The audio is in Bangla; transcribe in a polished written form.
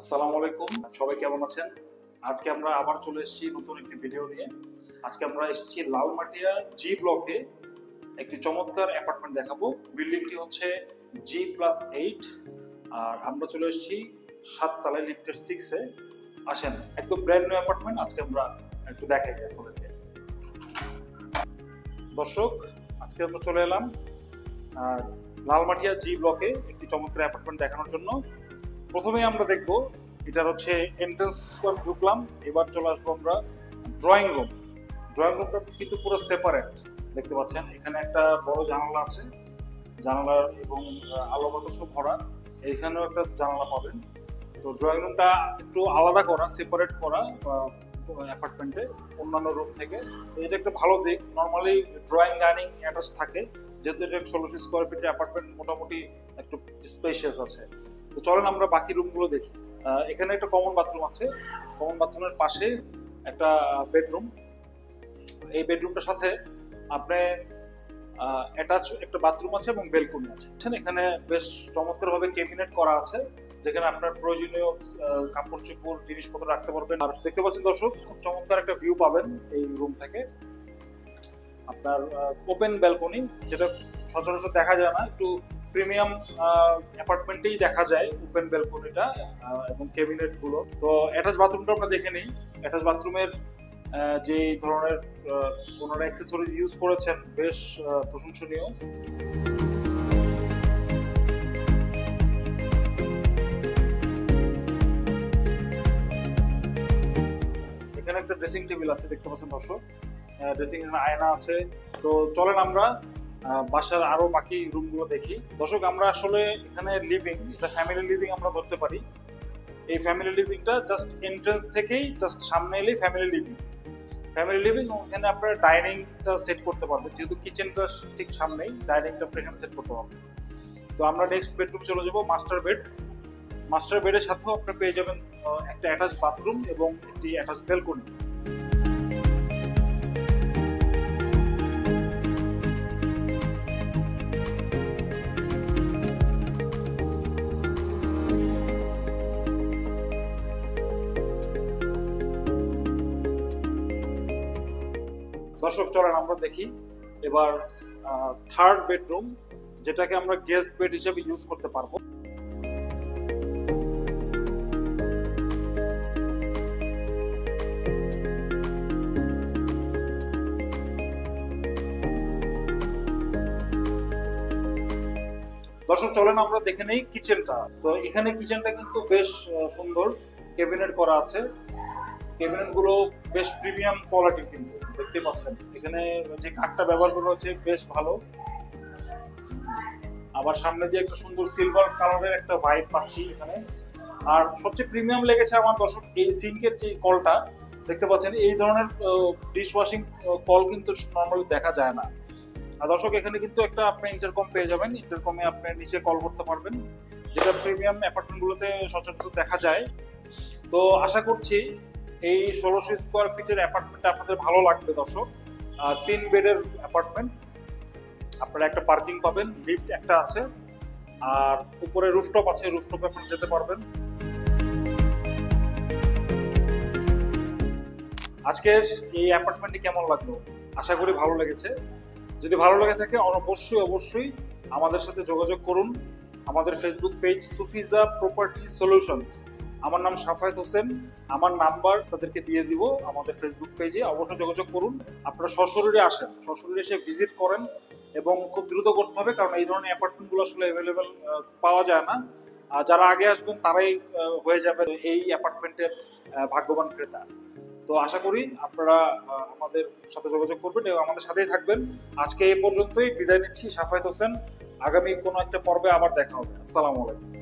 আসসালামু আলাইকুম, সবাই কেমন আছেন? আজকে আমরা আবার চলে এসেছি নতুন একটি ভিডিও নিয়ে। আজকে আমরা এসেছি লালমাটিয়া জি ব্লকে একটি চমৎকার অ্যাপার্টমেন্ট দেখাবো। বিল্ডিংটি হচ্ছে G+8 আর আমরা চলে এসেছি 7 তলায় লিফটের 6 এ। আসেন, একদম ব্র্যান্ড নিউ অ্যাপার্টমেন্ট, আজকে আমরা একটু দেখাই আপনাদেরকে। দর্শক, আজকে আমরা চলে এলাম লালমাটিয়া জি ব্লকে একটি চমৎকার অ্যাপার্টমেন্ট দেখানোর জন্য। প্রথমেই আমরা দেখবো এটার হচ্ছে এন্ট্রান্স ঢুকলাম, এবার চলে আসবো আমরা ড্রয়িং রুম। ড্রয়িং রুমটা কিন্তু পুরো সেপারেট, দেখতে পাচ্ছেন এখানে একটা বড় জানালা আছে, জানালা এবং আলো বাতাস ভরা, এইখানেও একটা জানালা পাবেন। তো ড্রয়িং রুমটা একটু আলাদা করা, সেপারেট করা অ্যাপার্টমেন্টে অন্যান্য রুম থেকে। তো এটা একটা ভালো দিক। নর্মালি ড্রয়িং ডাইনিং অ্যাটাচ থাকে, যেহেতু এটা 1600 স্কোয়ার ফিটের অ্যাপার্টমেন্ট, মোটামুটি একটু স্পেশিয়াস আছে। তো চলেন আমরা বাকি রুমগুলো দেখি। এখানে একটা কমন বাথরুম আছে, কমন বাথরুমের পাশে একটা বেডরুম। এই বেডরুমটার সাথে আপনি অ্যাটাচ একটা বাথরুম আছে এবং বেলকনি আছে। এখানে বেশ চমৎকার ভাবে ক্যাবিনেট করা আছে, যেখানে আপনার প্রয়োজনীয় কাপড় চোপড় জিনিসপত্র রাখতে পারবেন। আর দেখতে পাচ্ছেন দর্শক, খুব চমৎকার একটা ভিউ পাবেন এই রুম থেকে। আপনার ওপেন ব্যালকনি, যেটা সচরাচর দেখা যায় না, একটু প্রিমিয়াম অ্যাপার্টমেন্টেই দেখা যায় ওপেন ব্যালকনিটা এবং ক্যাবিনেট গুলো। তো অ্যাটাচ বাথরুমটা আমরা দেখে নিই। অ্যাটাচ বাথরুমের যে ধরনের ওনারা অ্যাক্সেসরিজ ইউজ করেছেন বেশ প্রশংসনীয়। এখানে একটা ড্রেসিং টেবিল আছে, দেখতে পাচ্ছেন দর্শক, ড্রেসিং আয়না আছে। তো চলেন আমরা বাসার আরো বাকি রুমগুলো দেখি। দর্শক, আমরা আসলে এখানে লিভিং, এটা ফ্যামিলি লিভিং আমরা ধরতে পারি। এই ফ্যামিলি লিভিংটা জাস্ট এন্ট্রান্স থেকেই জাস্ট সামনে এলেই ফ্যামিলি লিভিং। ফ্যামিলি লিভিং, ওখানে আপনারা ডাইনিংটা সেট করতে পারবেন, যেহেতু কিচেনটা ঠিক সামনেই, ডাইনিংটা আপনি এখানে সেট করতে পারবেন। তো আমরা নেক্সট বেডরুম চলে যাবো, মাস্টার বেড। মাস্টার বেডের সাথেও আপনি পেয়ে যাবেন একটা অ্যাটাচ বাথরুম এবং একটি অ্যাটাচ ব্যালকনি। দর্শক, চলেন আমরা দেখি এবার থার্ড বেডরুম, যেটাকে আমরা গেস্ট বেড হিসেবে ইউজ করতে পারবো। দর্শক, চলেন আমরা দেখে নেই কিচেনটা। তো এখানে কিচেনটা কিন্তু বেশ সুন্দর, ক্যাবিনেট করা আছে। ক্যাবিনেট গুলো বেশ প্রিমিয়াম কোয়ালিটির, কিন্তু দেখতে পাচ্ছেন এখানে যে কাঠটা ব্যবহার করা হচ্ছে বেশ ভালো। আবার সামনে দিয়ে একটা সুন্দর সিলভার কালারের একটা ভাইব পাচ্ছি এখানে। আর সবচেয়ে প্রিমিয়াম লেগেছে আমার দর্শক এই সিঙ্কের যে কলটা, দেখতে পাচ্ছেন এই ধরনের ডিশ ওয়াশিং কল কিন্তু নর্মালি দেখা যায় না। আর দর্শক, এখানে কিন্তু একটা আপনি ইন্টারকম পেয়ে যাবেন, ইন্টারকমে আপনি নিচে কল করতে পারবেন, যেটা প্রিমিয়াম অ্যাপার্টমেন্ট গুলোতে সচরাচর দেখা যায়। তো আশা করছি এই 1600 স্কোয়ার ফিটের অ্যাপার্টমেন্টটা আপনাদের ভালো লাগবে দর্শক। 3 বেডের অ্যাপার্টমেন্ট, আপনারা একটা পার্কিং পাবেন, লিফট একটা আছে, আর উপরে রুফটপ আছে, রুফটপে আপনি যেতে পারবেন। আজকের এই অ্যাপার্টমেন্টটি কেমন লাগলো? আশা করি ভালো লেগেছে। যদি ভালো লেগে থাকে অবশ্যই আমাদের সাথে যোগাযোগ করুন। আমাদের ফেসবুক পেজ সুফিজা প্রপার্টি সলিউশনস। আমার নাম শাফায়েত হোসেন, আমার নাম্বার তাদেরকে দিয়ে দিব আমাদের ফেসবুক পেজে। অবশ্যই যোগাযোগ করুন। আপনারা সশরীরে আসেন, সশরীরে এসে ভিজিট করেন, এবং খুব দ্রুত করতে হবে, কারণ এই ধরনের অ্যাপার্টমেন্টগুলো আসলে অ্যাভেলেবেল পাওয়া যায় না। আর যারা আগে আসবেন তারাই হয়ে যাবে এই অ্যাপার্টমেন্টের ভাগ্যবান ক্রেতা। তো আশা করি আপনারা আমাদের সাথে যোগাযোগ করবেন এবং আমাদের সাথেই থাকবেন। আজকে এই পর্যন্তই বিদায় নিচ্ছি, শাফায়েত হোসেন। আগামী কোনো একটা পর্বে আবার দেখা হবে। আসসালামু আলাইকুম।